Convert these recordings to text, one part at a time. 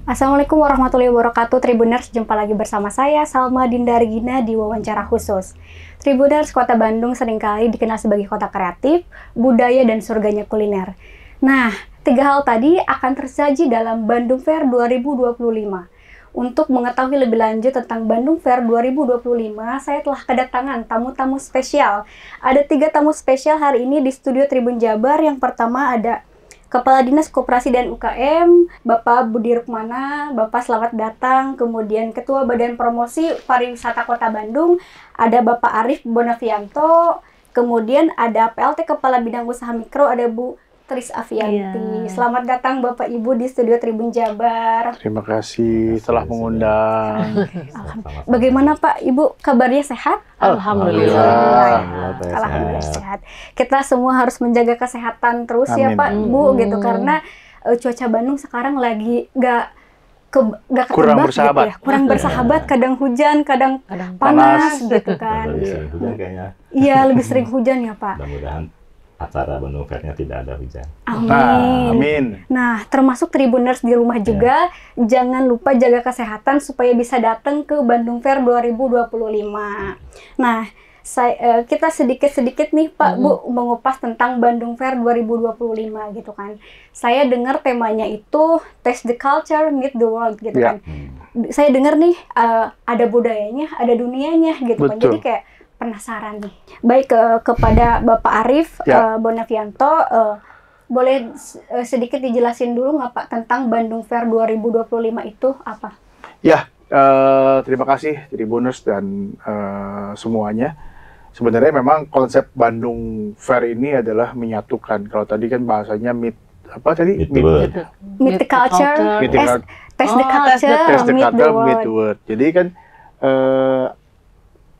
Assalamualaikum warahmatullahi wabarakatuh, Tribuners. Jumpa lagi bersama saya, Salma Dinda Regina, di Wawancara Khusus. Tribuners, Kota Bandung seringkali dikenal sebagai kota kreatif, budaya, dan surganya kuliner. Nah, 3 hal tadi akan tersaji dalam Bandung Fair 2025. Untuk mengetahui lebih lanjut tentang Bandung Fair 2025, saya telah kedatangan tamu-tamu spesial. Ada 3 tamu spesial hari ini di studio Tribun Jabar. Yang pertama ada Kepala Dinas Koperasi dan UKM, Bapak Budi Rukmana. Bapak selamat datang. Kemudian Ketua Badan Promosi Pariwisata Kota Bandung, ada Bapak Arif Bonavianto. Kemudian ada PLT Kepala Bidang Usaha Mikro, ada Bu Tris Avianti. Selamat datang Bapak Ibu di studio Tribun Jabar. Terima kasih telah mengundang. Bagaimana Pak Ibu, kabarnya sehat? Alhamdulillah. Alhamdulillah sehat. Kita semua harus menjaga kesehatan terus. Amin. Ya Pak Bu gitu, karena cuaca Bandung sekarang lagi gak kurang ketebak bersahabat. gitu ya. Kurang bersahabat, kadang hujan, kadang panas gitu kan. Lebih sering hujan kayaknya. Iya, lebih sering hujan ya Pak. Mudah-mudahan acara Bandung Fair-nya tidak ada hujan. Amin. Nah, termasuk Tribuners di rumah juga, jangan lupa jaga kesehatan supaya bisa datang ke Bandung Fair 2025. Nah, kita sedikit-sedikit nih Pak Bu mengupas tentang Bandung Fair 2025 gitu kan. Saya dengar temanya itu Taste the Culture, Meet the World gitu kan. Saya dengar nih ada budayanya, ada dunianya gitu kan. Jadi kayak penasaran nih. Baik kepada Bapak Arif Bonavianto, boleh sedikit dijelasin dulu nggak Pak tentang Bandung Fair 2025 itu apa? Ya, terima kasih Tribuners dan semuanya. Sebenarnya memang konsep Bandung Fair ini adalah menyatukan. Kalau tadi kan bahasanya meet the culture, taste the culture, meet the world. Jadi kan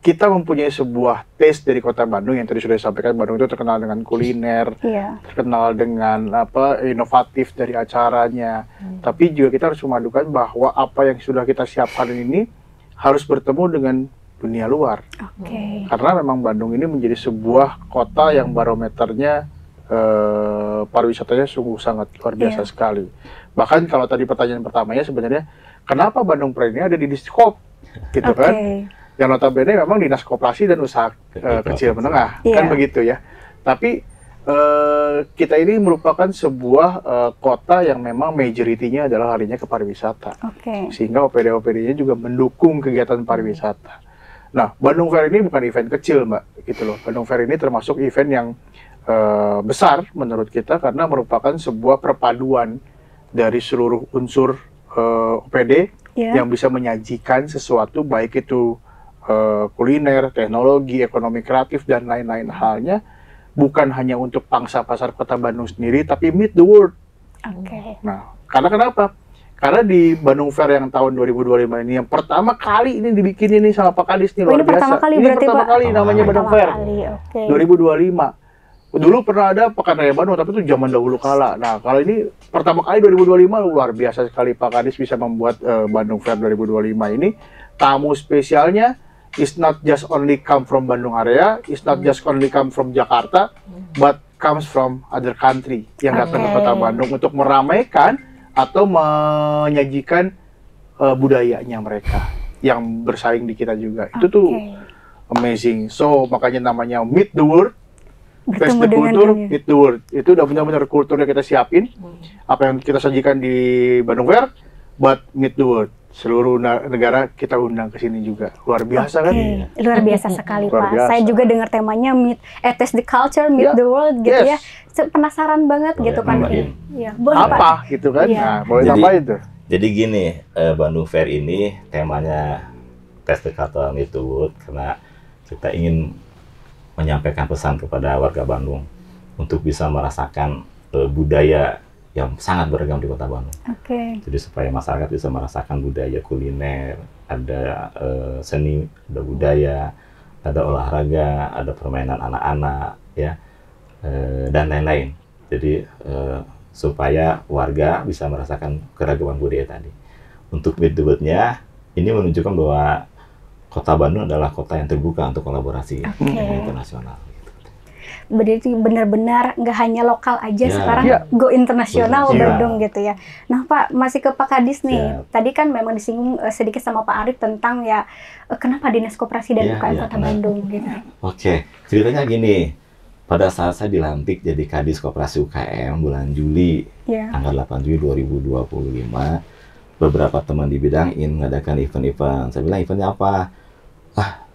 kita mempunyai sebuah taste dari kota Bandung yang tadi sudah disampaikan. Bandung itu terkenal dengan kuliner, terkenal dengan inovatif dari acaranya. Tapi juga kita harus memadukan bahwa apa yang sudah kita siapkan ini harus bertemu dengan dunia luar. Karena memang Bandung ini menjadi sebuah kota yang barometernya pariwisatanya sungguh sangat luar biasa sekali. Bahkan kalau tadi pertanyaan pertamanya sebenarnya kenapa Bandung Fair ini ada di Diskop, gitu kan? Yang notabene memang Dinas Koperasi dan Usaha Kecil Menengah, kan begitu ya. Tapi kita ini merupakan sebuah kota yang memang majority-nya adalah harinya ke pariwisata. Sehingga OPD-OPD-nya juga mendukung kegiatan pariwisata. Nah, Bandung Fair ini bukan event kecil, Mbak, gitu loh. Bandung Fair ini termasuk event yang besar menurut kita karena merupakan sebuah perpaduan dari seluruh unsur OPD yang bisa menyajikan sesuatu, baik itu kuliner, teknologi, ekonomi kreatif, dan lain-lain halnya, bukan hanya untuk pangsa pasar kota Bandung sendiri, tapi meet the world. Nah, karena kenapa? Karena di Bandung Fair yang tahun 2025 ini, yang pertama kali ini dibikin ini sama Pak Kadis nih, luar biasa. Pertama kali ini berarti pertama Pak? kali namanya Bandung Fair 2025. Dulu pernah ada Pekan Raya Bandung, tapi itu zaman dahulu kala. Nah, kalau ini pertama kali 2025, luar biasa sekali Pak Kadis bisa membuat Bandung Fair 2025 ini. Tamu spesialnya is not just only come from Bandung area, is not just only come from Jakarta, but comes from other country yang datang ke kota Bandung untuk meramaikan atau menyajikan budayanya mereka yang bersaing di kita juga. Itu tuh amazing. So makanya namanya Meet the World, Taste the Culture, Meet the World. Itu udah benar-benar kultur yang kita siapin. Apa yang kita sajikan di Bandung Fair, but Meet the World. Seluruh negara kita undang ke sini juga. Luar biasa kan? Luar biasa sekali Pak. Saya juga dengar temanya Taste the Culture, Meet the World gitu ya. Penasaran banget gitu kan. Apa gitu kan? Nah, boleh tambahin tuh. Jadi gini, Bandung Fair ini temanya Taste the Culture, Meet the World karena kita ingin menyampaikan pesan kepada warga Bandung untuk bisa merasakan budaya yang sangat beragam di kota Bandung. Jadi supaya masyarakat bisa merasakan budaya kuliner, ada seni, ada budaya, ada olahraga, ada permainan anak-anak, ya, dan lain-lain. Jadi supaya warga bisa merasakan keragaman budaya tadi. Untuk Meet the World-nya, ini menunjukkan bahwa kota Bandung adalah kota yang terbuka untuk kolaborasi internasional. Berarti benar-benar nggak hanya lokal aja, sekarang go internasional Bandung gitu ya. Nah Pak, masih ke Pak Kadis nih. Tadi kan memang disinggung sedikit sama Pak Arif tentang ya kenapa Dinas Koperasi dan UKM Kota Bandung gitu. Oke, ceritanya gini. Pada saat saya dilantik jadi Kadis Koperasi UKM bulan Juli, tanggal 8 Juli 2025, beberapa teman di bidang ingin mengadakan event-event. Saya bilang eventnya apa?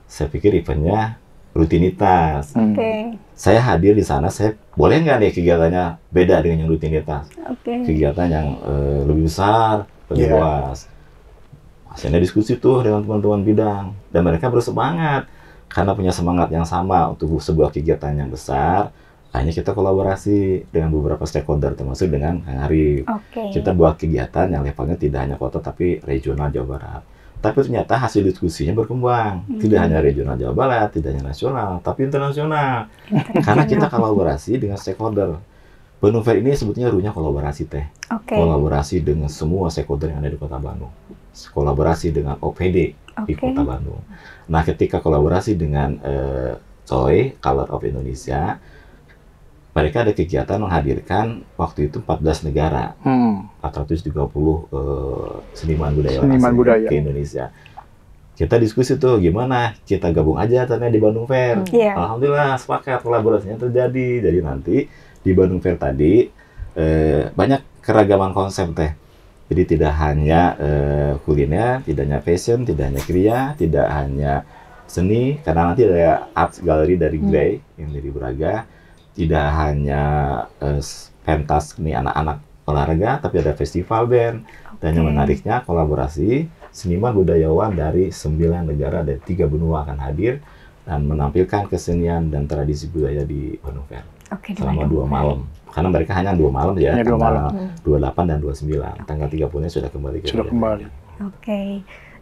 Saya pikir eventnya rutinitas. Saya hadir di sana, saya boleh nggak nih kegiatannya beda dengan yang rutinitas? Kegiatan yang lebih besar, lebih luas. Akhirnya diskusi tuh dengan teman-teman bidang, dan mereka bersemangat. Karena punya semangat yang sama untuk sebuah kegiatan yang besar, akhirnya kita kolaborasi dengan beberapa stakeholder, termasuk dengan Kang Arif. Kita buat kegiatan yang levelnya tidak hanya kota, tapi regional Jawa Barat. Tapi ternyata hasil diskusinya berkembang. Tidak hanya regional Jawa Barat, tidak hanya nasional, tapi internasional. Karena kita kolaborasi dengan stakeholder. Bandung Fair ini sebetulnya ruhnya kolaborasi teh. Kolaborasi dengan semua stakeholder yang ada di Kota Bandung. Kolaborasi dengan OPD di Kota Bandung. Nah, ketika kolaborasi dengan COI, Color of Indonesia, mereka ada kegiatan menghadirkan waktu itu 14 negara, 430 seniman budaya ke Indonesia. Kita diskusi tuh gimana kita gabung aja ternyata di Bandung Fair. Alhamdulillah sepakat, kolaborasinya terjadi. Jadi nanti di Bandung Fair tadi banyak keragaman konsep teh. Jadi tidak hanya kuliner, tidak hanya fashion, tidak hanya kriya, tidak hanya seni, karena nanti ada art gallery dari Grey yang dari Braga. Tidak hanya pentas seni anak-anak olahraga, tapi ada festival band. Dan yang menariknya kolaborasi seniman budayawan dari 9 negara dan 3 benua akan hadir dan menampilkan kesenian dan tradisi budaya di Bandung Fair selama 2 malam. Karena mereka hanya 2 malam ya, tanggal 28 dan 29. Tanggal 30-nya sudah kembali ke Bandung.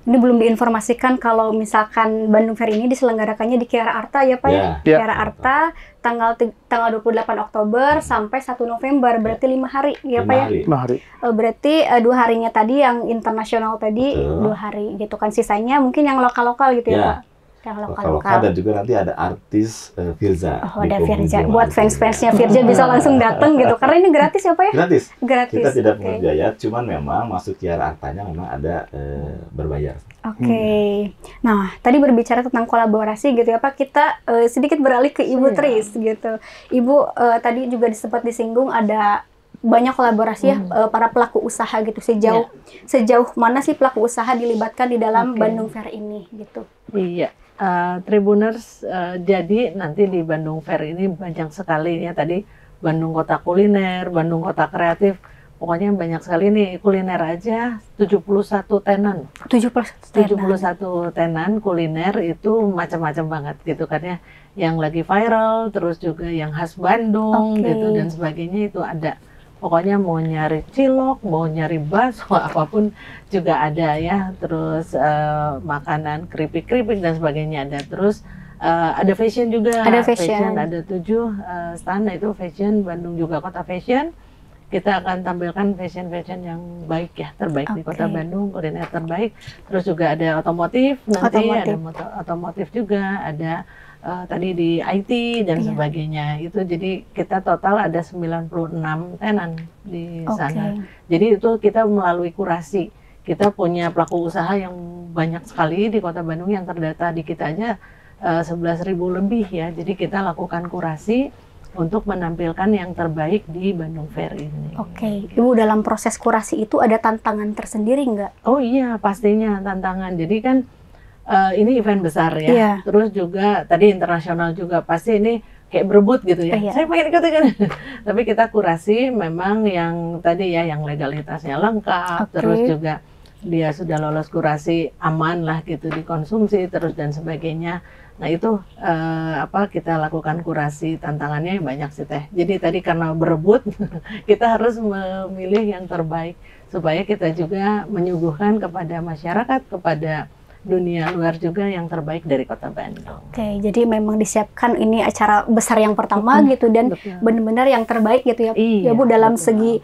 Ini belum diinformasikan kalau misalkan Bandung Fair ini diselenggarakannya di Kiara Arta ya Pak ya? Kiara Arta tanggal 28 Oktober sampai 1 November, berarti 5 hari ya Pak ya? 5 hari. Berarti 2 harinya tadi yang internasional tadi, 2 hari gitu kan, sisanya mungkin yang lokal-lokal gitu ya Pak? Yang lokal-lokal. Dan juga nanti ada artis Firza. Ada Firza. Buat fans-fansnya Firza bisa langsung datang gitu. Karena ini gratis ya Pak ya? Gratis. Kita tidak pungut biaya, cuman memang masuk Kiara Artanya memang ada berbayar. Nah, tadi berbicara tentang kolaborasi gitu ya Pak, kita sedikit beralih ke Ibu Tris gitu. Ibu tadi juga sempat disinggung ada banyak kolaborasi ya para pelaku usaha gitu. Sejauh mana sih pelaku usaha dilibatkan di dalam Bandung Fair ini gitu? Iya. Tribuners, jadi nanti di Bandung Fair ini banyak sekali ya, tadi Bandung Kota Kuliner, Bandung Kota Kreatif, pokoknya banyak sekali nih. Kuliner aja 71 tenan. 71 tenan kuliner itu macam-macam banget gitu kan ya. Yang lagi viral, terus juga yang khas Bandung gitu dan sebagainya itu ada. Pokoknya mau nyari cilok, mau nyari bakso, apapun juga ada ya. Terus makanan keripik-keripik dan sebagainya ada. Terus ada fashion juga. Ada fashion. Ada 7 stand, itu fashion, Bandung juga kota fashion. Kita akan tampilkan fashion-fashion yang baik ya, terbaik di kota Bandung, kuliner terbaik. Terus juga ada otomotif, nanti ada otomotif juga, ada tadi di IT dan sebagainya. Itu jadi kita total ada 96 tenan di sana. Jadi itu kita melalui kurasi. Kita punya pelaku usaha yang banyak sekali di Kota Bandung yang terdata di kita aja 11.000 lebih ya. Jadi kita lakukan kurasi untuk menampilkan yang terbaik di Bandung Fair ini. Ibu dalam proses kurasi itu ada tantangan tersendiri nggak? Oh iya, pastinya tantangan. Jadi kan ini event besar ya, terus juga tadi internasional juga, pasti ini kayak berebut gitu ya, saya pengen ikut kan. Tapi kita kurasi memang yang tadi ya, yang legalitasnya lengkap, terus juga dia sudah lolos kurasi aman lah gitu dikonsumsi terus dan sebagainya. Nah itu kita lakukan kurasi, tantangannya banyak sih teh. Jadi tadi karena berebut kita harus memilih yang terbaik supaya kita juga menyuguhkan kepada masyarakat, kepada dunia luar juga yang terbaik dari Kota Bandung. Jadi memang disiapkan ini acara besar yang pertama gitu dan benar-benar yang terbaik gitu ya, ya Bu, dalam segi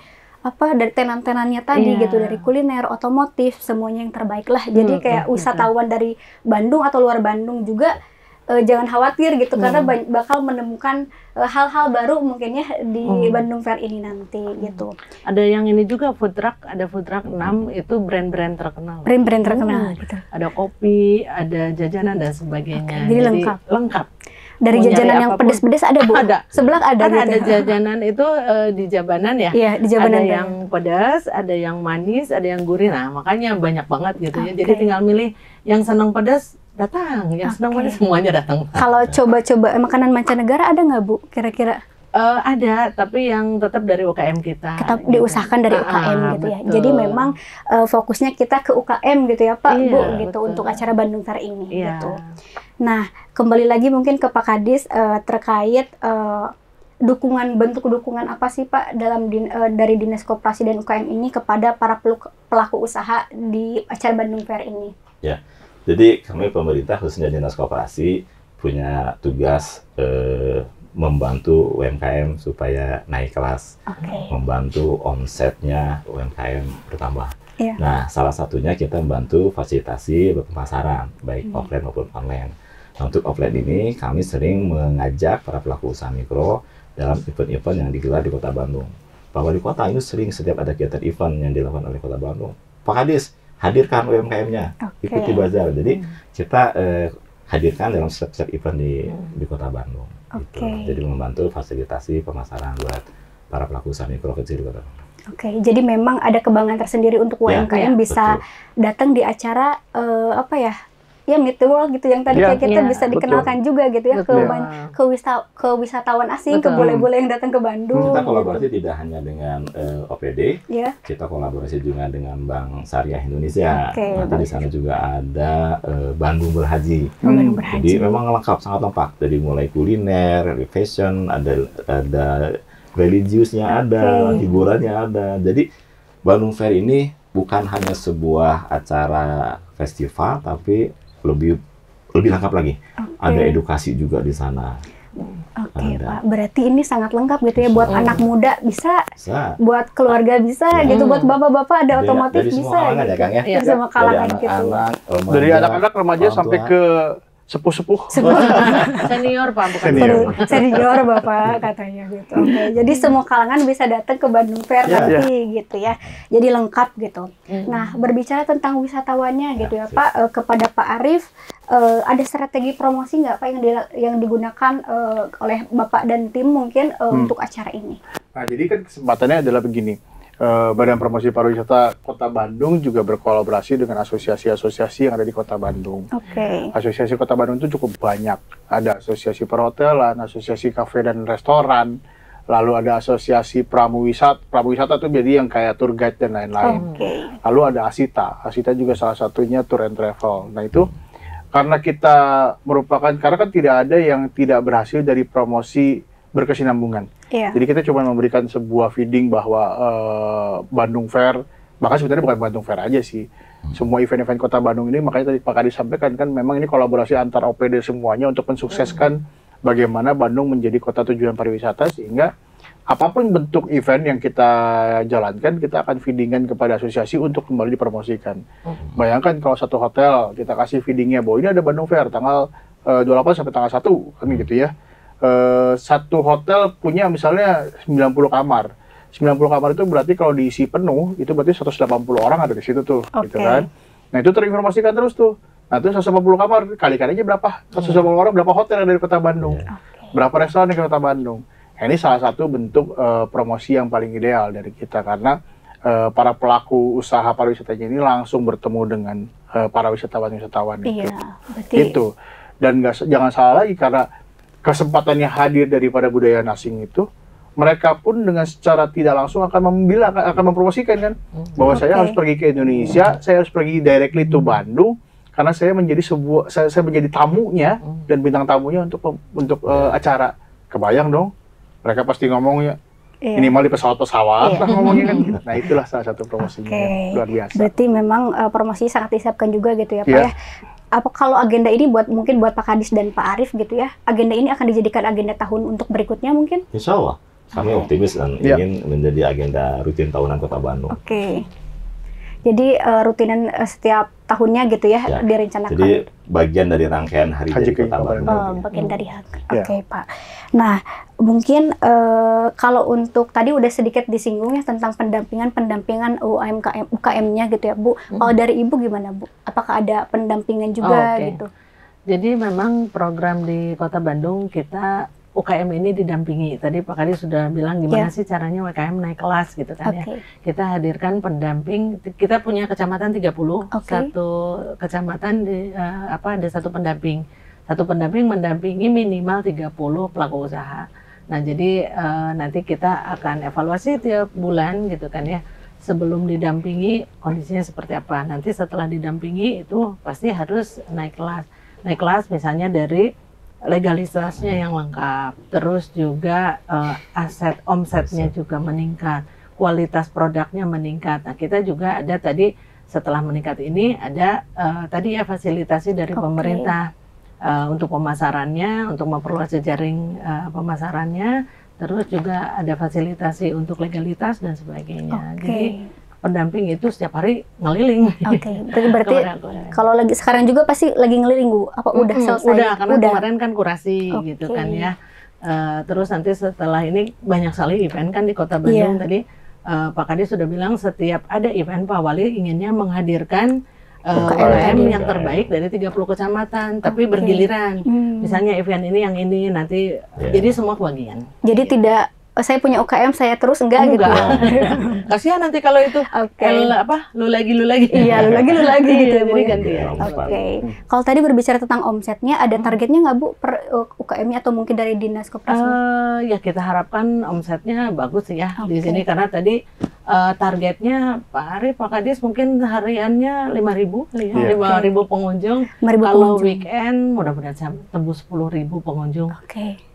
dari tenan-tenannya tadi gitu, dari kuliner, otomotif, semuanya yang terbaik lah. Jadi kayak wisatawan dari Bandung atau luar Bandung juga jangan khawatir gitu karena bakal menemukan hal-hal baru mungkin ya di Bandung Fair ini nanti gitu. Ada yang ini juga food truck, ada food truck 6 itu brand-brand terkenal. Brand-brand terkenal gitu. Ada kopi, ada jajanan dan sebagainya. Jadi lengkap. Lengkap. Dari Mau jajanan nyari yang apapun. pedes-pedes ada Bu? Ada. Sebelah ada Kan gitu. ada jajanan itu di Jabanan ya. Iya, di Jabanan. Ada yang pedas, ada yang manis, ada yang gurih. Nah, makanya banyak banget gitu ya. Jadi tinggal milih yang senang pedas datang, yang senang manis semuanya datang. Kalau coba-coba makanan mancanegara ada nggak Bu kira-kira? Ada, tapi yang tetap dari UKM kita. Kita diusahakan dari UKM gitu ya. betul. Jadi memang fokusnya kita ke UKM gitu ya Pak, Iya, Bu gitu betul. untuk acara Bandung Fair ini Iya. gitu. Nah, kembali lagi mungkin ke Pak Kadis terkait bentuk dukungan apa sih Pak dalam dari Dinas Koperasi dan UKM ini kepada para pelaku usaha di acara Bandung Fair ini? Ya, jadi kami pemerintah khususnya Dinas Koperasi punya tugas membantu UMKM supaya naik kelas, membantu omsetnya UMKM bertambah. Iya. Nah, salah satunya kita membantu fasilitasi pemasaran, baik offline maupun online. Nah, untuk offline ini kami sering mengajak para pelaku usaha mikro dalam event-event yang digelar di Kota Bandung. Pak Wali Kota ini sering setiap ada kegiatan event yang dilakukan oleh Kota Bandung. Pak Kadis, hadirkan UMKM-nya, ikuti bazar. Jadi kita hadirkan dalam setiap event di Kota Bandung. Gitu. Jadi membantu fasilitasi pemasaran buat para pelaku usaha mikro kecil di Kota Bandung. Jadi memang ada kebanggaan tersendiri untuk UMKM bisa datang di acara ya Meet the World gitu yang tadi kita bisa dikenalkan juga gitu ya ke wisatawan asing, ke bule-bule yang datang ke Bandung. Kita kolaborasi tidak hanya dengan OPD, ya. Kita kolaborasi juga dengan Bank Syariah Indonesia. Nanti di sana juga ada Bandung Berhaji. Jadi memang lengkap, sangat lengkap. Dari mulai kuliner, fashion, ada religiusnya, ada hiburannya ada. Jadi Bandung Fair ini bukan hanya sebuah acara festival, tapi lebih lengkap lagi. Ada edukasi juga di sana. Pak. Berarti ini sangat lengkap gitu ya buat anak muda bisa. Buat keluarga bisa gitu, buat bapak-bapak ada otomatis dari bisa. Semua kalangan ya, Kang ya. Dari semua kalangan gitu. Dari anak-anak remaja sampai ke sepuh-sepuh. Senior Pak, bukan senior Bapak katanya gitu. Jadi semua kalangan bisa datang ke Bandung Fair nanti gitu ya. Jadi lengkap gitu. Nah, berbicara tentang wisatawannya gitu ya Pak, kepada Pak Arief, ada strategi promosi nggak Pak yang digunakan oleh Bapak dan tim mungkin untuk acara ini? Nah, jadi kan kesempatannya adalah begini. Badan Promosi Pariwisata Kota Bandung juga berkolaborasi dengan asosiasi-asosiasi yang ada di Kota Bandung. Asosiasi Kota Bandung itu cukup banyak. Ada asosiasi perhotelan, asosiasi kafe dan restoran, lalu ada asosiasi pramuwisata itu jadi yang kayak tour guide dan lain-lain. Lalu ada Asita juga salah satunya tour and travel. Nah itu karena karena kan tidak ada yang tidak berhasil dari promosi berkesinambungan. Jadi kita cuma memberikan sebuah feeding bahwa Bandung Fair, bahkan sebenarnya bukan Bandung Fair aja sih. Semua event-event Kota Bandung ini, makanya tadi Pak Kadis sampaikan kan memang ini kolaborasi antar OPD semuanya untuk mensukseskan bagaimana Bandung menjadi kota tujuan pariwisata, sehingga apapun bentuk event yang kita jalankan, kita akan feedingan kepada asosiasi untuk kembali dipromosikan. Bayangkan kalau satu hotel kita kasih feedingnya bahwa ini ada Bandung Fair tanggal 28 sampai tanggal 1 kan gitu ya. Satu hotel punya misalnya 90 kamar. 90 kamar itu berarti kalau diisi penuh, itu berarti 180 orang ada di situ tuh, gitu kan. Nah, itu terinformasikan terus tuh. Nah, itu 180 kamar, kali-kalinya berapa? 180 orang, berapa hotel yang ada di Kota Bandung? Berapa restoran di Kota Bandung? Nah, ini salah satu bentuk promosi yang paling ideal dari kita, karena para pelaku usaha pariwisatanya ini langsung bertemu dengan para wisatawan-wisatawan itu. Gitu. Dan jangan salah lagi, karena kesempatannya hadir daripada budaya asing itu, mereka pun dengan secara tidak langsung akan mempromosikan kan, bahwa saya harus pergi ke Indonesia, saya harus pergi directly to Bandung, karena saya menjadi saya menjadi tamunya dan bintang tamunya untuk acara. Kebayang dong, mereka pasti ngomongnya minimal di pesawat-pesawat lah ngomongnya kan. Nah, itulah salah satu promosinya luar biasa. Berarti memang promosi sangat disiapkan juga gitu ya Pak ya. Apa kalau agenda ini mungkin buat Pak Kadis dan Pak Arief gitu ya, agenda ini akan dijadikan agenda tahun untuk berikutnya mungkin? Insya Allah, kami optimis dan ingin menjadi agenda rutin tahunan Kota Bandung. Jadi rutinan setiap tahunnya gitu ya direncanakan. Jadi bagian dari rangkaian Hari Jadi Kota Bandung. Bagian dari Oke, Pak. Nah, mungkin kalau untuk tadi udah sedikit disinggung ya tentang pendampingan UKM-nya gitu ya, Bu. Kalau dari Ibu gimana, Bu? Apakah ada pendampingan juga gitu? Jadi memang program di Kota Bandung kita UKM ini didampingi. Tadi Pak Kadis sudah bilang gimana sih caranya UKM naik kelas gitu kan ya. Kita hadirkan pendamping. Kita punya kecamatan 30, satu kecamatan ada satu pendamping. Satu pendamping mendampingi minimal 30 pelaku usaha. Nah, jadi nanti kita akan evaluasi tiap bulan gitu kan ya. Sebelum didampingi kondisinya seperti apa. Nanti setelah didampingi itu pasti harus naik kelas. Naik kelas misalnya dari legalitasnya yang lengkap, terus juga omsetnya juga meningkat, kualitas produknya meningkat. Nah, kita juga ada tadi setelah meningkat ini ada tadi ya fasilitasi dari pemerintah untuk pemasarannya, untuk memperluas jejaring pemasarannya, terus juga ada fasilitasi untuk legalitas dan sebagainya. Jadi pendamping itu setiap hari ngeliling. Berarti kalau lagi sekarang juga pasti lagi ngeliling, Bu? Apa udah selesai? Udah, karena kemarin kan kurasi gitu kan ya. Terus nanti setelah ini banyak sekali event kan di Kota Bandung tadi. Pak Kadis sudah bilang setiap ada event Pak Wali inginnya menghadirkan UKM yang terbaik dari 30 kecamatan, tapi bergiliran. Misalnya event ini yang ini nanti, jadi semua kebagian. Jadi tidak saya punya UKM saya terus enggak gitu. Kasihan nanti kalau itu lu lagi iya lu lagi gitu ya, Bu. Jadi gantian. Kalau tadi berbicara tentang omsetnya, ada targetnya nggak, Bu, per UKM-nya atau mungkin dari Dinas Koperasi? Ya kita harapkan omsetnya bagus ya di sini, karena tadi targetnya Pak Kadis mungkin hariannya 5.000 pengunjung. Kalau weekend mudah-mudahan tembus 10.000 pengunjung.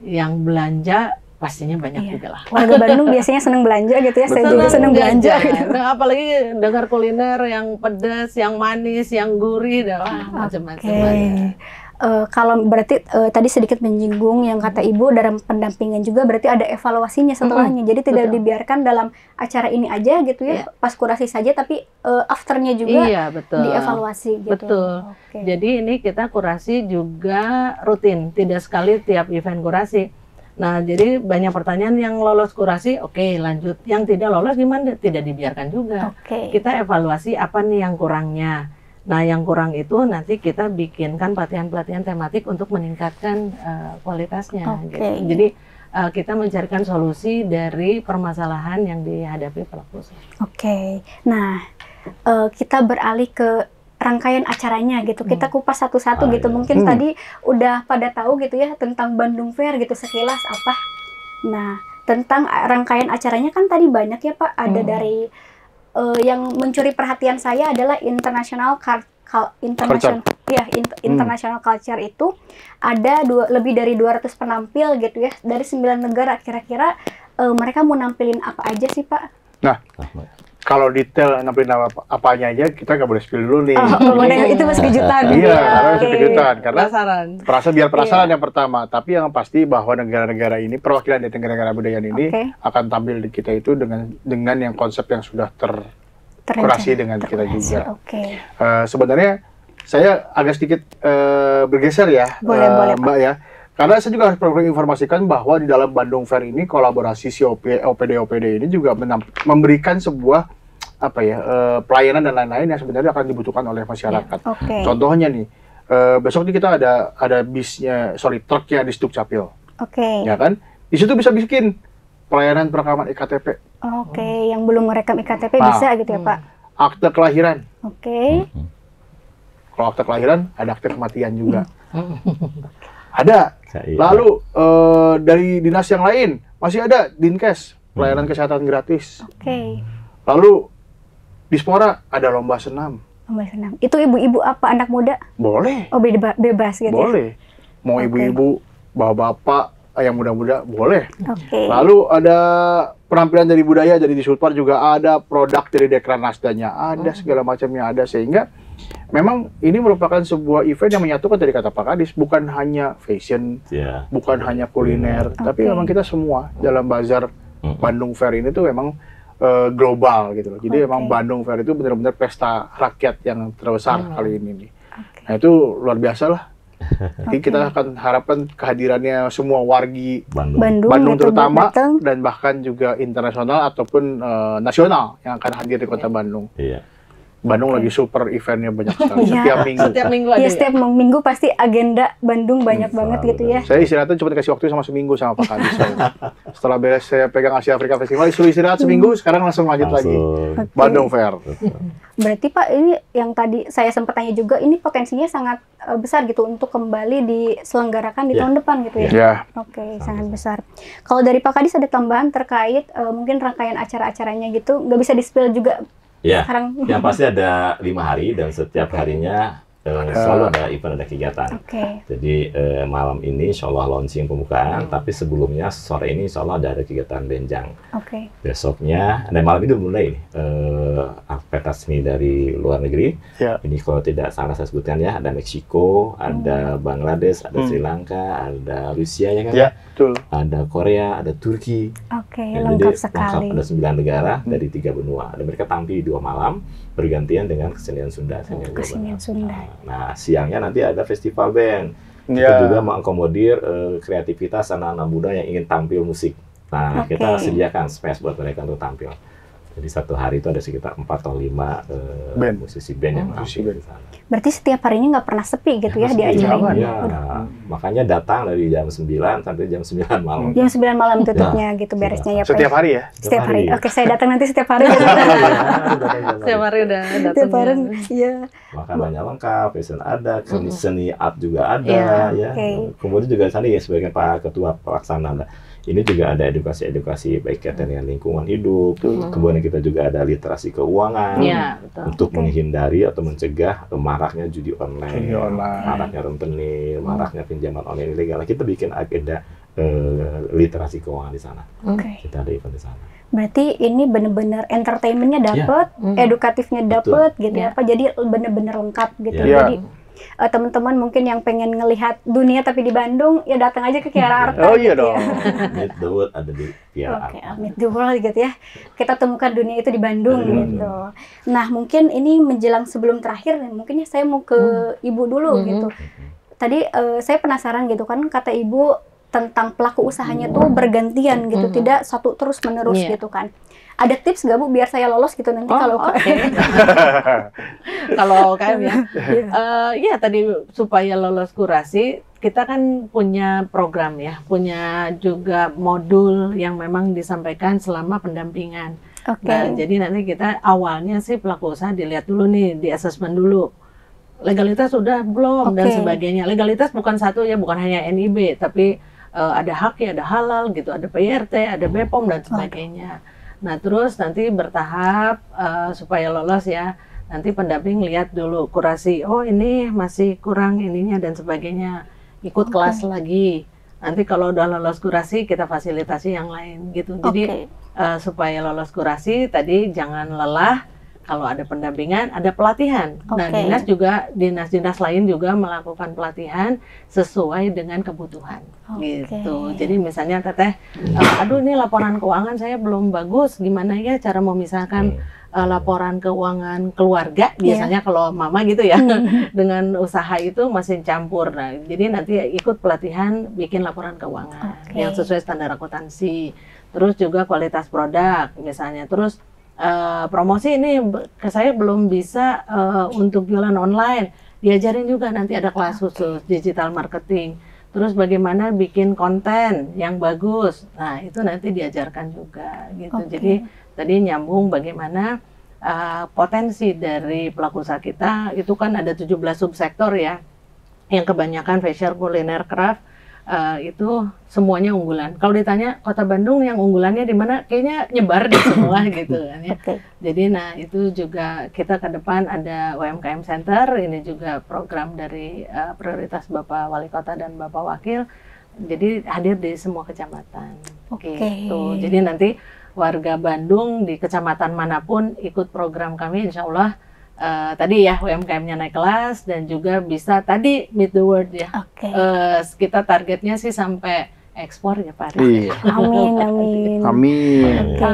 Yang belanja pastinya banyak juga lah. Warga Bandung biasanya senang belanja gitu ya, saya juga senang belanja. Gitu. Nah, apalagi dengar kuliner yang pedas, yang manis, yang gurih, macam-macam. Kalau berarti tadi sedikit menyinggung yang kata Ibu dalam pendampingan juga berarti ada evaluasinya setelahnya. Jadi tidak dibiarkan dalam acara ini aja gitu ya, pas kurasi saja, tapi afternya juga dievaluasi gitu. Betul. Jadi ini kita kurasi juga rutin, tidak sekali tiap event kurasi. Nah, jadi banyak pertanyaan yang lolos kurasi, lanjut. Yang tidak lolos gimana? Tidak dibiarkan juga. Kita evaluasi apa nih yang kurangnya. Nah, yang kurang itu nanti kita bikinkan pelatihan-pelatihan tematik untuk meningkatkan kualitasnya. Gitu. Jadi kita mencarikan solusi dari permasalahan yang dihadapi pelaku usaha. Nah, kita beralih ke rangkaian acaranya gitu, kita kupas satu-satu gitu. Mungkin tadi udah pada tahu gitu ya tentang Bandung Fair gitu sekilas apa. Nah, tentang rangkaian acaranya kan tadi banyak ya Pak. Ada dari yang mencuri perhatian saya adalah international culture itu ada lebih dari 200 penampil gitu ya dari 9 negara. Kira-kira mereka mau nampilin apa aja sih Pak? Nah, kalau detail nampilin apanya aja kita nggak boleh spill dulu nih. Itu masih kejutan. Karena masih kejutan. Karena penasaran yang pertama. Tapi yang pasti bahwa negara-negara ini, perwakilan dari negara-negara budaya ini akan tampil di kita itu dengan yang konsep yang sudah terkurasi dengan kita juga. Sebenarnya saya agak sedikit bergeser ya, Mbak ya. Karena saya juga harus perlu informasikan bahwa di dalam Bandung Fair ini kolaborasi OPD ini juga memberikan sebuah pelayanan dan lain-lain yang sebenarnya akan dibutuhkan oleh masyarakat. Contohnya nih, besok ini kita ada truknya di Sdukcapil. Ya kan? Di situ bisa bikin pelayanan perekaman IKTP. Yang belum merekam IKTP bisa gitu ya Pak. Akte kelahiran. Kalau akte kelahiran ada akte kematian juga. Ada. Lalu dari dinas yang lain masih ada Dinkes, pelayanan kesehatan gratis. Lalu Dispora ada lomba senam. Itu ibu-ibu apa anak muda? Boleh. Bebas gitu. Boleh. Mau ibu-ibu, bapak-bapak, yang muda-muda boleh. Lalu ada penampilan dari budaya, dari Disutpar juga ada, produk dari Dekran Nasdanya ada, segala macamnya ada, sehingga memang ini merupakan sebuah event yang menyatukan dari kata Pak Kadis, bukan hanya fashion, bukan hanya kuliner, tapi memang kita semua dalam bazar Bandung Fair ini tuh memang global gitu loh. Jadi memang Bandung Fair itu benar-benar pesta rakyat yang terbesar kali ini nih. Nah itu luar biasa lah. Jadi kita akan harapkan kehadirannya semua wargi Bandung terutama dan bahkan juga internasional ataupun nasional yang akan hadir di kota Bandung. Iya. Bandung lagi super eventnya banyak sekali setiap minggu. Setiap minggu ada. Iya, setiap minggu pasti agenda Bandung banyak banget gitu ya. Saya istirahatnya cuma dikasih waktu sama seminggu sama Pak Kadis. Setelah beres saya pegang Asia Afrika Festival, disuruh istirahat seminggu, sekarang langsung lanjut lagi. Bandung Fair. Berarti Pak, ini yang tadi saya sempat tanya juga, ini potensinya sangat besar gitu untuk kembali diselenggarakan di tahun depan gitu ya? Iya. Oke, sangat besar. Kalau dari Pak Kadis ada tambahan terkait mungkin rangkaian acara-acaranya gitu, nggak bisa di-spill juga? Ya, sekarang. yang pasti ada 5 hari dan setiap harinya selalu ada event, ada kegiatan. Jadi malam ini insya Allah launching pembukaan, tapi sebelumnya sore ini insya Allah ada kegiatan benjang. Besoknya, dan malam ini mulai pentas seni dari luar negeri. Ini kalau tidak salah saya sebutkan ya, ada Meksiko, ada Bangladesh, ada Sri Lanka, ada Rusia ya kan? Ya, betul. Ada Korea, ada Turki. Lengkap sekali. Ada 9 negara dari 3 benua. Dan mereka tampil 2 malam bergantian dengan kesenian Sunda. Kesenian Sunda. Nah, siangnya nanti ada festival band. Kita juga mengakomodir kreativitas anak-anak muda yang ingin tampil musik. Nah, kita sediakan space buat mereka untuk tampil. Jadi satu hari itu ada sekitar 4 atau 5 musisi band yang tampil di sana. Berarti setiap harinya nggak pernah sepi gitu ya di acara ini? Makanya datang dari jam 9 sampai jam 9 malam. Jam 9 malam tutupnya gitu beresnya ya Pak? Setiap hari ya? Setiap hari. Oke, saya datang nanti setiap hari. Setiap hari udah datang. Setiap hari, iya. Makanannya lengkap, fashion ada, seni art juga ada, ya. Kemudian juga tadi ya sebagai Pak Ketua Pelaksana, ini juga ada edukasi baik kaitan dengan lingkungan hidup. Kemudian kita juga ada literasi keuangan untuk menghindari atau mencegah maraknya judi online, maraknya rentenir, maraknya pinjaman online ilegal. Kita bikin agenda literasi keuangan di sana. Kita ada event di sana. Berarti ini benar-benar entertainmentnya dapat, edukatifnya dapat, gitu ya Pak. Jadi benar-benar lengkap gitu. Jadi teman-teman mungkin yang pengen ngelihat dunia tapi di Bandung, ya datang aja ke Kiara Arta. Oh iya dong. Meet the World ada di Kiara Arta. Meet the World gitu ya. Kita temukan dunia itu di Bandung gitu. Nah, mungkin ini menjelang sebelum terakhir, mungkin saya mau ke Ibu dulu gitu. Tadi saya penasaran gitu kan, kata Ibu tentang pelaku usahanya tuh bergantian gitu, tidak satu terus menerus gitu kan. Ada tips nggak Bu biar saya lolos gitu nanti kalau kalau KM ya? Iya tadi supaya lolos kurasi kita kan punya program ya, punya juga modul yang memang disampaikan selama pendampingan. Nah, jadi nanti kita awalnya sih pelaku usaha dilihat dulu nih, di assessment dulu. Legalitas sudah belum dan sebagainya. Legalitas bukan satu ya, bukan hanya NIB, tapi ada HAKI, ada halal gitu, ada PRT, ada BPOM dan sebagainya. Nah, terus nanti bertahap supaya lolos ya. Nanti pendamping lihat dulu kurasi, oh ini masih kurang ininya dan sebagainya. Ikut kelas lagi. Nanti kalau udah lolos kurasi kita fasilitasi yang lain gitu. Jadi supaya lolos kurasi tadi jangan lelah. Kalau ada pendampingan, ada pelatihan. Nah, dinas-dinas lain juga melakukan pelatihan sesuai dengan kebutuhan, gitu. Jadi misalnya teteh, aduh ini laporan keuangan saya belum bagus, gimana ya cara memisahkan laporan keuangan keluarga, biasanya kalau mama gitu ya, dengan usaha itu masih campur. Nah, jadi nanti ikut pelatihan bikin laporan keuangan yang sesuai standar akuntansi. Terus juga kualitas produk, misalnya. Terus promosi ini saya belum bisa untuk jualan online, diajarin juga nanti ada kelas khusus digital marketing. Terus bagaimana bikin konten yang bagus, nah itu nanti diajarkan juga gitu. Jadi tadi nyambung bagaimana potensi dari pelaku usaha kita itu kan ada 17 subsektor ya, yang kebanyakan fashion, kuliner, craft. Itu semuanya unggulan. Kalau ditanya kota Bandung yang unggulannya di mana, kayaknya nyebar di semua gitu kan ya. Jadi nah itu juga kita ke depan ada UMKM Center, ini juga program dari prioritas Bapak Wali Kota dan Bapak Wakil. Jadi hadir di semua kecamatan. Gitu. Jadi nanti warga Bandung di kecamatan manapun ikut program kami, insya Allah. Tadi ya UMKM-nya naik kelas dan juga bisa tadi meet the world ya. Kita targetnya sih sampai ekspor ya Pak. Iya. Amin, amin. Amin. Oke.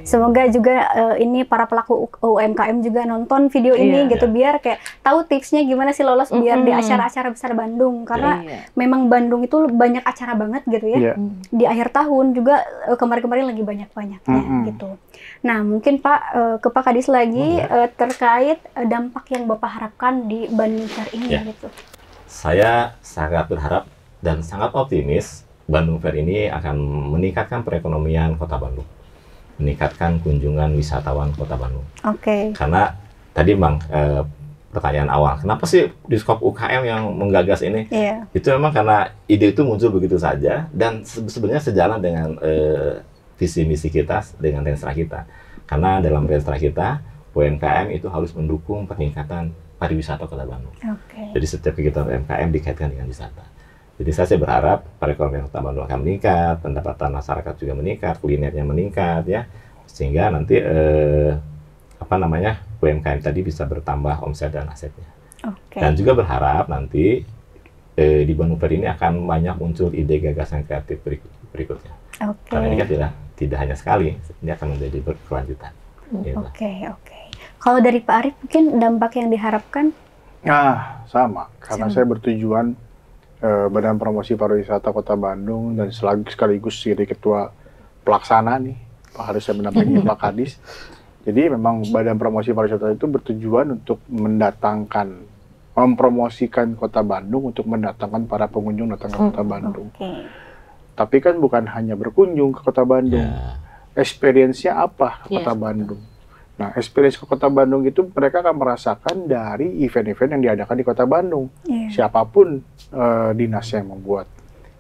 Semoga juga ini para pelaku UMKM juga nonton video ini gitu biar kayak tahu tipsnya gimana sih lolos biar di acara-acara besar Bandung karena memang Bandung itu banyak acara banget gitu ya. Di akhir tahun juga kemarin-kemarin lagi banyak-banyaknya gitu. Nah, mungkin Pak ke Pak Kadis lagi terkait dampak yang Bapak harapkan di Bandung Fair ini gitu. Saya sangat berharap dan sangat optimis Bandung Fair ini akan meningkatkan perekonomian Kota Bandung, meningkatkan kunjungan wisatawan Kota Bandung. Oke. Karena tadi Bang, pertanyaan awal, kenapa sih Diskop UKM yang menggagas ini? Itu memang karena ide itu muncul begitu saja dan sebenarnya sejalan dengan visi misi kita dengan Renstra kita. Karena dalam Renstra kita, UMKM itu harus mendukung peningkatan pariwisata Kota Bandung. Jadi setiap kegiatan UMKM dikaitkan dengan wisata. Jadi saya berharap perekonomian Kota Bandung akan meningkat, pendapatan masyarakat juga meningkat, kulinernya meningkat ya, sehingga nanti UMKM tadi bisa bertambah omset dan asetnya. Dan juga berharap nanti di Bandung Fair ini akan banyak muncul ide gagasan kreatif berikutnya. Karena ini kan tidak hanya sekali, ini akan menjadi berkelanjutan. Oke. Kalau dari Pak Arief mungkin dampak yang diharapkan? Nah, sama. Karena saya bertujuan Badan Promosi Pariwisata Kota Bandung dan sekaligus jadi ketua pelaksana nih, harus saya mendampingi Pak Kadis. Jadi memang Badan Promosi Pariwisata itu bertujuan untuk mempromosikan Kota Bandung untuk mendatangkan para pengunjung datang ke Kota Bandung. Tapi kan bukan hanya berkunjung ke Kota Bandung, experience-nya apa ke Kota Bandung. Nah, experience ke Kota Bandung itu mereka akan merasakan dari event-event yang diadakan di Kota Bandung. Siapapun dinasnya yang membuat.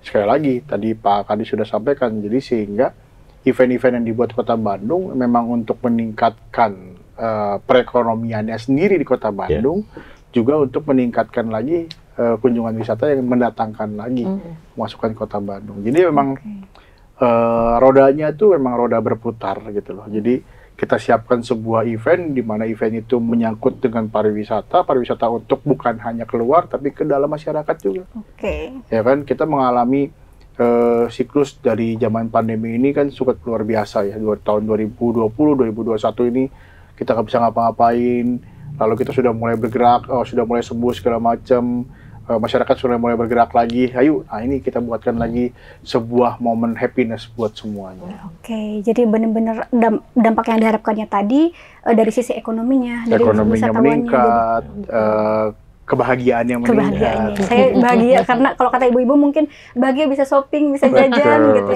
Sekali lagi, tadi Pak Kadis sudah sampaikan, jadi sehingga event-event yang dibuat Kota Bandung memang untuk meningkatkan perekonomiannya sendiri di Kota Bandung, juga untuk meningkatkan lagi kunjungan wisata yang mendatangkan lagi masukan Kota Bandung. Jadi memang rodanya itu memang roda berputar gitu loh. Jadi kita siapkan sebuah event di mana event itu menyangkut dengan pariwisata untuk bukan hanya keluar tapi ke dalam masyarakat juga. Ya kan, kita mengalami siklus dari zaman pandemi ini kan cukup luar biasa ya. Tahun 2020, 2021 ini kita nggak bisa ngapa-ngapain. Lalu kita sudah mulai bergerak, sudah mulai sembuh segala macam. Masyarakat sudah mulai bergerak lagi. Ayo, nah ini kita buatkan lagi sebuah momen happiness buat semuanya. Jadi benar-benar dampak yang diharapkannya tadi dari sisi ekonominya, dari meningkat, kebahagiaannya meningkat. Saya bahagia karena kalau kata ibu-ibu mungkin bahagia bisa shopping, bisa jajan gitu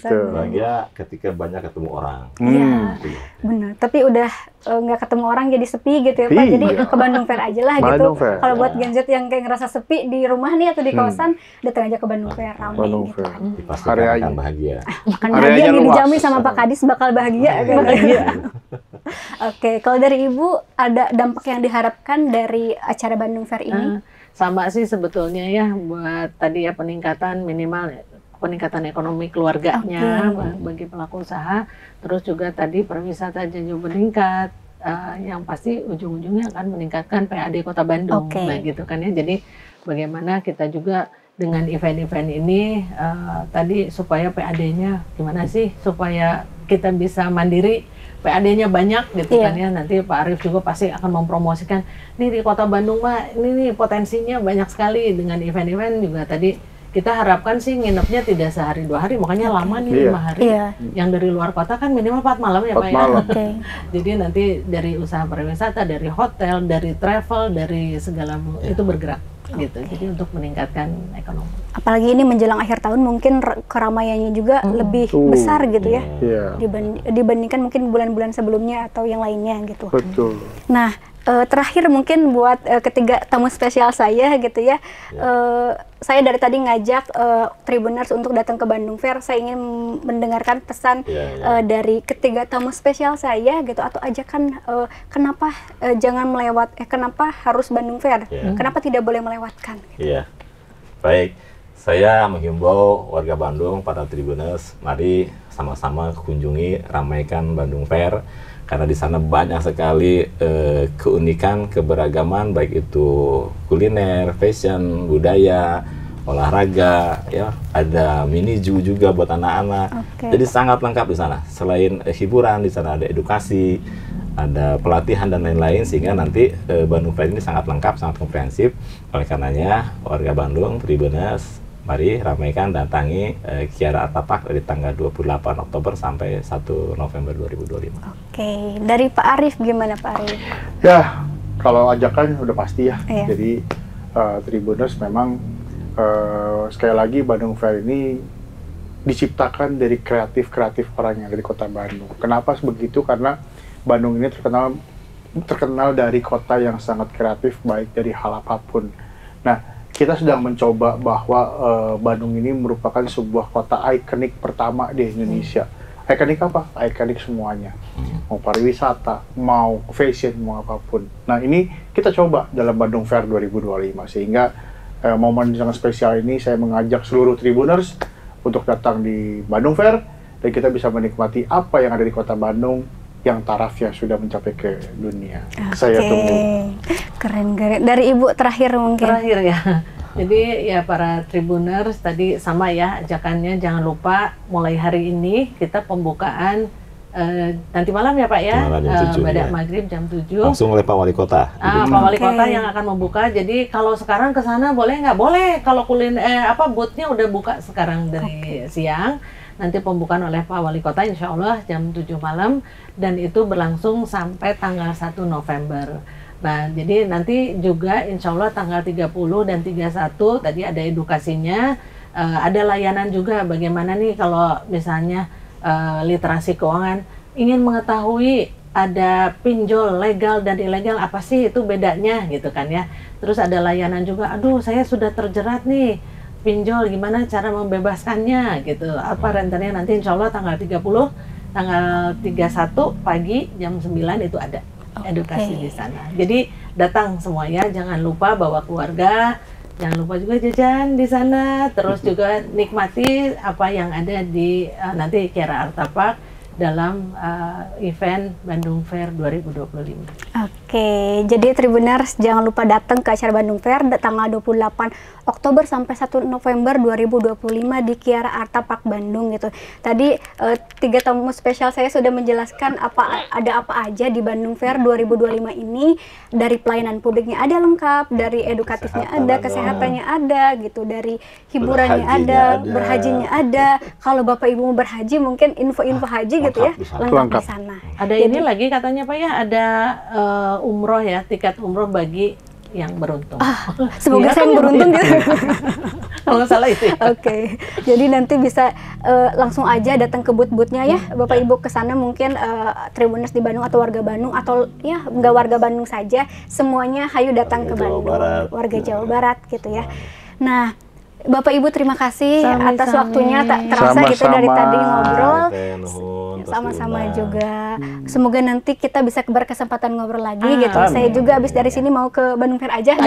ya. Bahagia ketika banyak ketemu orang. Benar. Tapi udah nggak ketemu orang jadi sepi gitu ya Pak. Jadi ke Bandung Fair aja lah gitu. Kalau buat Gen Z yang kayak ngerasa sepi di rumah nih atau di kawasan, datang aja ke Bandung Fair, ramai gitu. Dipastikan akan bahagia. Akan bahagia nih, dijamin sama Pak Kadis bakal bahagia. Kalau dari Ibu ada dampak yang diharapkan dari acara Bandung Fair ini? Sama sih sebetulnya ya, buat tadi ya peningkatan peningkatan ekonomi keluarganya bagi pelaku usaha, terus juga tadi pariwisata juga meningkat, yang pasti ujung-ujungnya akan meningkatkan PAD Kota Bandung, nah gitu kan ya. Jadi bagaimana kita juga dengan event-event ini tadi supaya PAD-nya gimana sih supaya kita bisa mandiri, PAD-nya banyak gitu kan ya. Nanti Pak Arief juga pasti akan mempromosikan nih di Kota Bandung Pak, ini nih potensinya banyak sekali dengan event-event juga tadi. Kita harapkan sih nginepnya tidak sehari 2 hari, makanya lama nih 5 hari. Yang dari luar kota kan minimal 4 malam ya Pak ya. Jadi nanti dari usaha pariwisata, dari hotel, dari travel, dari segala itu bergerak gitu. Jadi untuk meningkatkan ekonomi. Apalagi ini menjelang akhir tahun mungkin keramaiannya juga lebih besar gitu ya. Dibandingkan mungkin bulan-bulan sebelumnya atau yang lainnya gitu. Nah, terakhir mungkin buat ketiga tamu spesial saya gitu ya. Saya dari tadi ngajak Tribuners untuk datang ke Bandung Fair. Saya ingin mendengarkan pesan dari ketiga tamu spesial saya gitu, atau ajakan kenapa jangan kenapa harus Bandung Fair? Kenapa tidak boleh melewatkan? Baik. Saya menghimbau warga Bandung, para Tribuners, mari sama-sama kunjungi, ramaikan Bandung Fair. Karena di sana banyak sekali keunikan, keberagaman, baik itu kuliner, fashion, budaya, olahraga, ya, ada mini zoo juga buat anak-anak. Jadi sangat lengkap di sana. Selain hiburan, di sana ada edukasi, ada pelatihan dan lain-lain, sehingga nanti Bandung Fair ini sangat lengkap, sangat komprehensif. Oleh karenanya, warga Bandung, Tribuners, mari ramaikan, datangi Kiara Art Park dari tanggal 28 Oktober sampai 1 November 2025. Oke, dari Pak Arief gimana Pak Arief? Ya, kalau ajakan udah pasti ya. Jadi Tribuners memang sekali lagi Bandung Fair ini diciptakan dari kreatif orang yang dari kota Bandung. Kenapa begitu? Karena Bandung ini terkenal dari kota yang sangat kreatif, baik dari hal apapun. Nah, kita sedang mencoba bahwa Bandung ini merupakan sebuah kota ikonik pertama di Indonesia. Ikonik apa? Ikonik semuanya. Mau pariwisata, mau fashion, mau apapun. Nah, ini kita coba dalam Bandung Fair 2025, sehingga momen yang spesial ini saya mengajak seluruh Tribuners untuk datang di Bandung Fair, dan kita bisa menikmati apa yang ada di kota Bandung yang tarafnya sudah mencapai ke dunia. Saya tunggu. Keren. Dari Ibu terakhir mungkin. Terakhir ya. Jadi ya para Tribuners tadi sama ya ajakannya, jangan lupa mulai hari ini kita pembukaan nanti malam ya Pak ya, pada maghrib jam 7. Langsung oleh Pak Wali Kota. Pak Wali Kota yang akan membuka. Jadi kalau sekarang ke sana boleh nggak? Boleh. Kalau booth-nya udah buka sekarang dari siang. Nanti pembukaan oleh Pak Wali Kota insya Allah jam 7 malam, dan itu berlangsung sampai tanggal 1 November. Nah, jadi nanti juga insya Allah tanggal 30 dan 31 tadi ada edukasinya, ada layanan juga bagaimana nih kalau misalnya literasi keuangan, ingin mengetahui ada pinjol legal dan ilegal, apa sih itu bedanya gitu kan ya. Terus ada layanan juga, aduh saya sudah terjerat nih pinjol, gimana cara membebaskannya gitu, apa rentennya. Nanti insya Allah tanggal 30, tanggal 31 pagi jam 9 itu ada edukasi di sana. Jadi datang semuanya, jangan lupa bawa keluarga, jangan lupa juga jajan di sana, terus juga nikmati apa yang ada di nanti Kiara Art Park dalam event Bandung Fair 2025. Oke, jadi Tribuners jangan lupa datang ke acara Bandung Fair tanggal 28 Oktober sampai 1 November 2025 di Kiara Art Park Bandung gitu. Tadi 3 tamu spesial saya sudah menjelaskan ada apa aja di Bandung Fair 2025 ini. Dari pelayanan publiknya ada lengkap, dari edukatifnya ada, kesehatannya ada gitu, dari hiburannya ada, berhajinya ada. Kalau Bapak Ibu mau berhaji mungkin info-info haji gitu ya, lengkap di sana. Ada ini lagi katanya Pak ya, ada umroh ya, tiket umroh bagi yang beruntung. Semoga saya yang beruntung gitu. Kalau salah itu. Oke. Jadi nanti bisa langsung aja datang ke booth-boothnya ya, Bapak Ibu ke sana mungkin Tribuners di Bandung atau warga Bandung, atau ya nggak warga Bandung saja, semuanya hayu datang ke Bandung, warga Jawa Barat gitu ya. Nah, Bapak Ibu terima kasih atas waktunya, tak terasa gitu dari tadi ngobrol. Sama-sama juga. Semoga nanti kita bisa berkesempatan ngobrol lagi gitu. Saya juga habis dari sini mau ke Bandung Fair aja.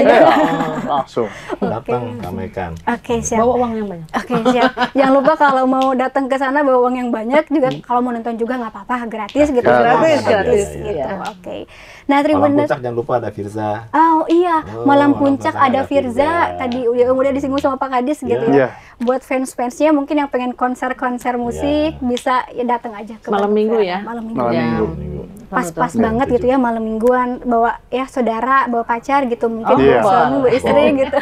Langsung. Datang, ramaikan. Oke, siap. Bawa uang yang banyak. Oke, siap. Jangan lupa kalau mau datang ke sana bawa uang yang banyak juga. Kalau mau nonton juga nggak apa-apa, gratis gitu. Gratis gitu. Iya. Oke. Nah, Malam Puncak jangan lupa ada Firza. Oh iya, Malam Puncak ada Firza. Tadi udah disinggung sama Pak Kadis gitu ya. Buat fans-fansnya mungkin yang pengen konser-konser musik bisa ya datang aja ke malam minggu ya. Malam minggu. Pas-pas banget gitu ya, malam mingguan bawa ya saudara, bawa pacar gitu, mungkin bawa suami, bawa istri gitu.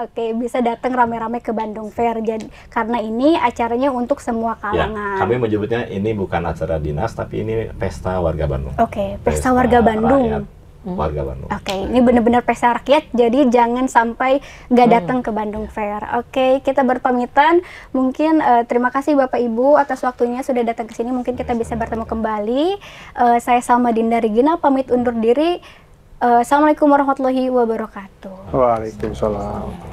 Oke, bisa datang rame-rame ke Bandung Fair. Jadi karena ini acaranya untuk semua kalangan. Kami menyebutnya ini bukan acara dinas, tapi ini pesta warga Bandung. Oke, pesta warga Bandung. Warga Bandung. Oke, ini benar-benar pesta rakyat, jadi jangan sampai nggak datang ke Bandung Fair. Oke, kita berpamitan. Mungkin terima kasih Bapak Ibu atas waktunya sudah datang ke sini. Mungkin kita bisa bertemu kembali. Saya Salma Dinda Regina pamit undur diri. Assalamualaikum warahmatullahi wabarakatuh. Waalaikumsalam.